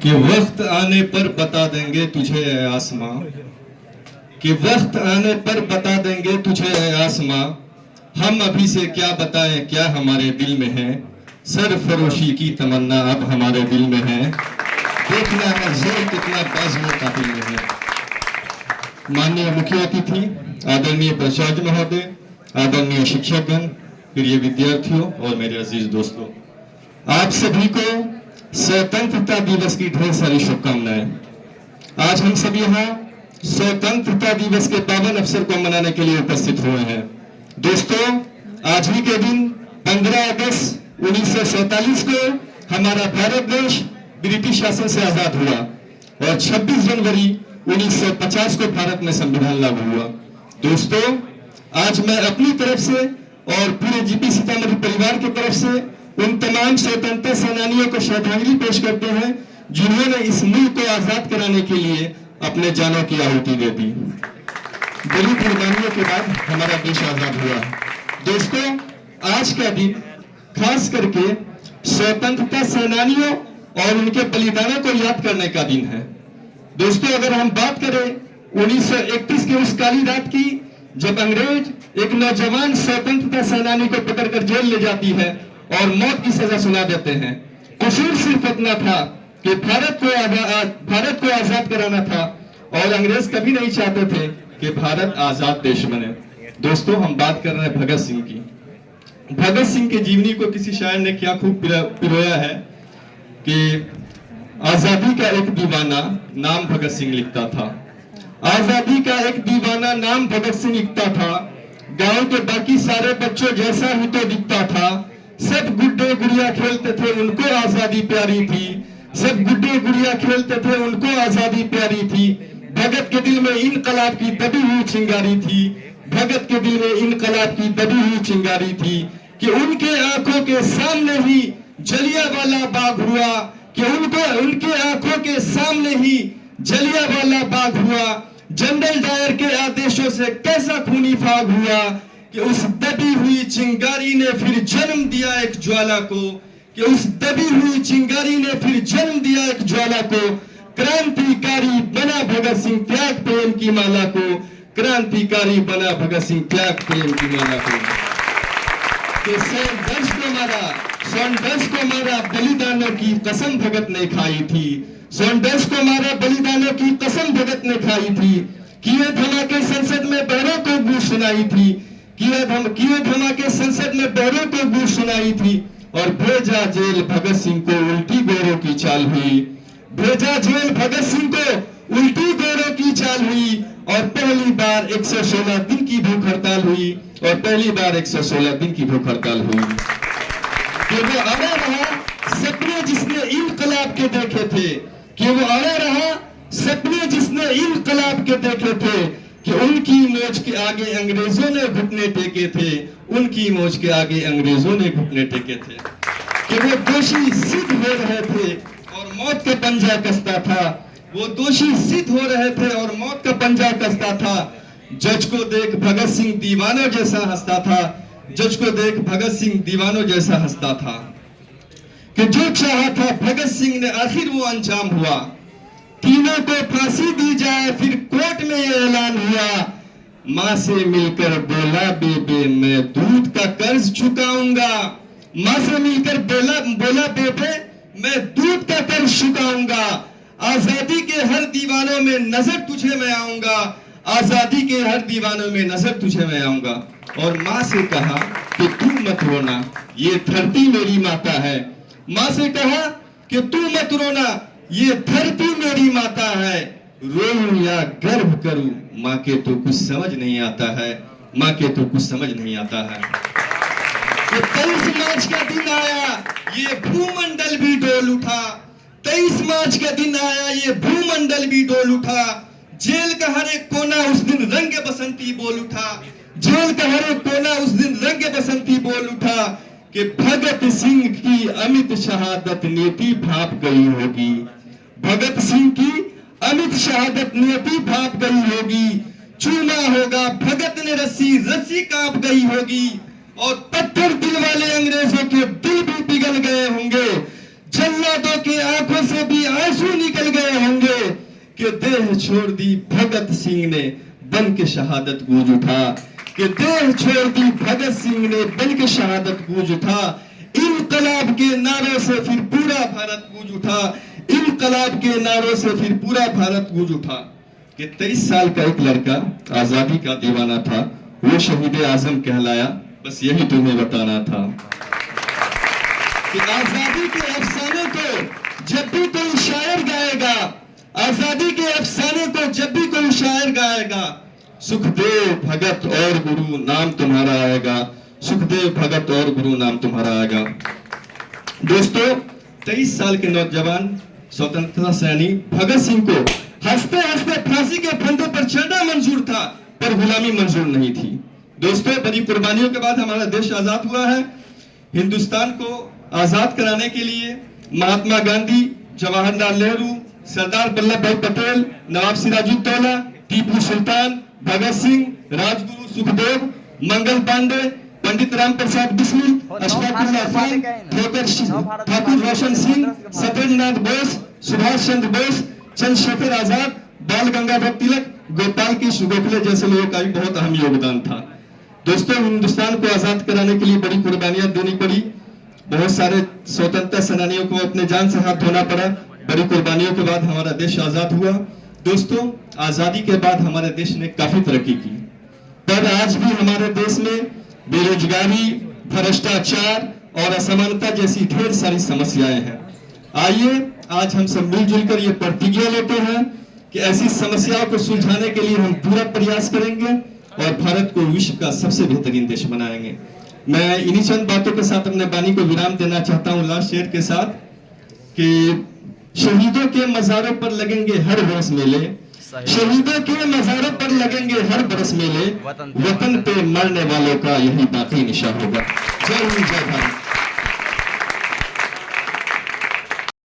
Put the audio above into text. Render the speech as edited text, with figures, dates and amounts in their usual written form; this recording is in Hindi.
कि वक्त आने पर बता देंगे तुझे ऐ आसमां, कि वक्त आने पर बता देंगे तुझे ऐ आसमां, हम अभी से क्या बताएं क्या हमारे दिल में है, सरफरोशी की तमन्ना अब हमारे दिल में है, देखना है जोर कितना बाजुओं का दिल में है। माननीय मुख्य अतिथि, आदरणीय प्राचार्य महोदय, आदरणीय शिक्षकगण, प्रिय विद्यार्थियों और मेरे अजीज दोस्तों, आप सभी को स्वतंत्रता दिवस की ढेर सारी शुभकामनाएं। आज हम सब यहाँ स्वतंत्रता दिवस के पावन अवसर को मनाने के लिए उपस्थित हुए हैं। दोस्तों, आज ही के दिन 15 अगस्त 1947 को हमारा भारत देश ब्रिटिश शासन से आजाद हुआ और 26 जनवरी 1950 को भारत में संविधान लागू हुआ। दोस्तों, आज मैं अपनी तरफ से और पूरे जीपी सीतामढ़ी परिवार की तरफ से उन तमाम स्वतंत्रता सेनानियों को श्रद्धांजलि पेश करते हैं जिन्होंने इस मुल्क को आजाद कराने के लिए अपने जानों की आहुति दे दी। बड़ी कुर्बानियों के बाद हमारा देश आजाद हुआ। दोस्तों, आज का दिन खास करके स्वतंत्रता सेनानियों और उनके बलिदानों को याद करने का दिन है। दोस्तों, अगर हम बात करें 1931 की उस काली रात की, जब अंग्रेज एक नौजवान स्वतंत्रता सेनानी को पकड़कर जेल ले जाती है और मौत की सजा सुना देते हैं, कसूर सिर्फ इतना था कि भारत को आजाद कराना था और अंग्रेज कभी नहीं चाहते थे कि भारत आजाद देश बने। दोस्तों, हम बात कर रहे हैं भगत सिंह की। भगत सिंह की जीवनी को किसी शायर ने क्या खूब पिरोया है कि आजादी का एक दीवाना नाम भगत सिंह लिखता था, आजादी का एक दीवाना नाम भगत सिंह लिखता था, गांव के बाकी सारे बच्चों जैसा ही तो दिखता था, सब गुड्डे गुड़िया खेलते थे उनको आजादी प्यारी थी, सब गुड्डे गुड़िया खेलते थे उनको आजादी प्यारी थी, भगत के दिल में इनकलाब की दबी हुई चिंगारी थी, भगत के दिल में इनकलाब की दबी हुई चिंगारी थी, कि उनके आंखों के सामने ही जलियांवाला बाग हुआ, कि उनके आंखों के सामने ही जलियांवाला बाग हुआ, जनरल डायर के आदेशों से कैसा खूनी फाग हुआ, कि उस दबी हुई चिंगारी ने फिर जन्म दिया एक ज्वाला को, कि उस दबी हुई चिंगारी ने फिर जन्म दिया एक ज्वाला को, क्रांतिकारी बना भगत सिंह त्याग प्रेम की माला को, क्रांतिकारी बना भगत सिंह त्याग प्रेम की माला को। कि सॉन्डर्स को मारा बलिदानों की कसम भगत ने खाई थी, सॉन्डर्स को मारा बलिदानों की कसम भगत ने खाई थी, किए धमाके संसद में बहरों को गूंज सुनाई थी, किए धमाके संसद में बहरों को गूंज सुनाई थी, और भेजा जेल भगत सिंह को उल्टी गोरों की चाल हुई, भेजा जेल भगत सिंह को उल्टी गोरों की चाल हुई, और पहली बार 116 दिन की भूख हड़ताल हुई, और पहली बार 116 दिन की भूख हड़ताल हुई। कि वो अड़ा रहा सपने जिसने इनकलाब के देखे थे, कि वो अड़ा रहा सपने जिसने इनकलाब के देखे थे, कि उनकी मौज के आगे अंग्रेजों ने घुटने टेके थे, उनकी मौज के आगे अंग्रेजों ने घुटने टेके थे, कि वो दोषी सिद्ध हो रहे थे और मौत का पंजा कसता था, वो दोषी सिद्ध हो रहे थे और मौत का पंजा कसता था। जज को देख भगत सिंह दीवानों जैसा हंसता था, जज को देख भगत सिंह दीवानों जैसा हंसता था, कि जो चाहा था भगत सिंह ने आखिर वो अंजाम हुआ, तीनों को फांसी दी जाए फिर कोर्ट में ये ऐलान हुआ, माँ से मिलकर बोला बेबे मैं दूध का कर्ज चुकाऊंगा, माँ से मिलकर बोला बेबे मैं दूध का कर्ज चुकाऊंगा, आजादी के हर दीवानों में नजर तुझे मैं आऊंगा, आजादी के हर दीवानों में नजर तुझे मैं आऊंगा। और माँ से कहा कि तू मत रोना ये धरती मेरी माता है, माँ से कहा कि तू मत रोना ये धरती मेरी माता है, रोऊं या गर्व करूं माँ के तो कुछ समझ नहीं आता है, माँ के तो कुछ समझ नहीं आता है। 23 मार्च का दिन आया ये भूमंडल भी डोल उठा, 23 मार्च का दिन आया ये भूमंडल भी डोल उठा, जेल का हर एक कोना उस दिन रंग बसंती बोल उठा, जेल का हर एक कोना उस दिन रंग बसंती बोल उठा, कि भगत सिंह की अमित शहादत नीति भाप गई होगी, भगत सिंह की अमित शहादत नीति भाप गई होगी, चूमा होगा भगत ने रस्सी, रस्सी कांप गई होगी, और पत्थर दिल वाले अंग्रेजों के दिल भी पिघल गए होंगे, जल्लादों के आंखों से भी आंसू निकल गए होंगे कि देह छोड़ दी भगत सिंह ने बन के शहादत गूंज उठा, कि देह छोड़ दी भगत सिंह ने बन के शहादत गूंज उठा। इनकलाब के नारों से फिर पूरा भारत गूंज उठा, इनकलाब के नारों से फिर पूरा भारत गूंज उठा। कि 23 साल का एक लड़का आजादी का दीवाना था, वो शहीद आजम कहलाया, बस यही तुम्हें बताना था। कि आजादी के अफसाने को जब भी कोई शायर गाएगा, आजादी के अफसाने को जब भी कोई शायर गाएगा, सुखदेव भगत और गुरु नाम तुम्हारा आएगा, सुखदेव भगत और गुरु नाम तुम्हारा आएगा। दोस्तों, 23 साल के नौजवान स्वतंत्रता सेनानी भगत सिंह को हंसते हंसते फांसी के फंदे पर चढ़ना मंजूर था, पर गुलामी मंजूर नहीं थी। दोस्तों, बड़ी कुर्बानियों के बाद हमारा देश आजाद हुआ है। हिंदुस्तान को आजाद कराने के लिए महात्मा गांधी, जवाहरलाल नेहरू, सरदार वल्लभ भाई पटेल, नवाब सिराजुद्दौला, टीपू सुल्तान, भगत सिंह, राजगुरु सुखदेव, मंगल पांडे, पंडित राम प्रसाद बिस्मिल, अशफाकुल्लाह खान, ठाकुर रोशन सिंह, सत्येंद्रनाथ बोस, सुभाष चंद्र बोस, चंद्रशेखर आजाद, बाल गंगाधर तिलक, गोपाल कृष्ण गोखले जैसे लोगों का भी बहुत अहम योगदान था। दोस्तों, हिंदुस्तान को आजाद कराने के लिए बड़ी कुर्बानियां देनी पड़ी। बहुत सारे स्वतंत्रता सेनानियों को अपने जान से हाथ धोना पड़ा। बड़ी कुर्बानियों के बाद हमारा देश आजाद हुआ। दोस्तों, आजादी के बाद हमारे देश ने काफी तरक्की की, पर आज भी हमारे देश में बेरोजगारी, भ्रष्टाचार और असमानता जैसी ढेर सारी समस्याएं हैं। आइए आज हम सब मिलजुल कर ये प्रतिज्ञा लेते हैं कि ऐसी समस्याओं को सुलझाने के लिए हम पूरा प्रयास करेंगे और भारत को विश्व का सबसे बेहतरीन देश बनाएंगे। मैं इन्हीं चंद बातों के साथ अपने वाणी को विराम देना चाहता हूँ लास्ट शेर के साथ कि शहीदों के मजारों पर लगेंगे हर बरस मेले, शहीदों के मजारों पर लगेंगे हर बरस मेले, वतन पे मरने वालों का यही बाकी निशा होगा। जय हिंद, जय भारत।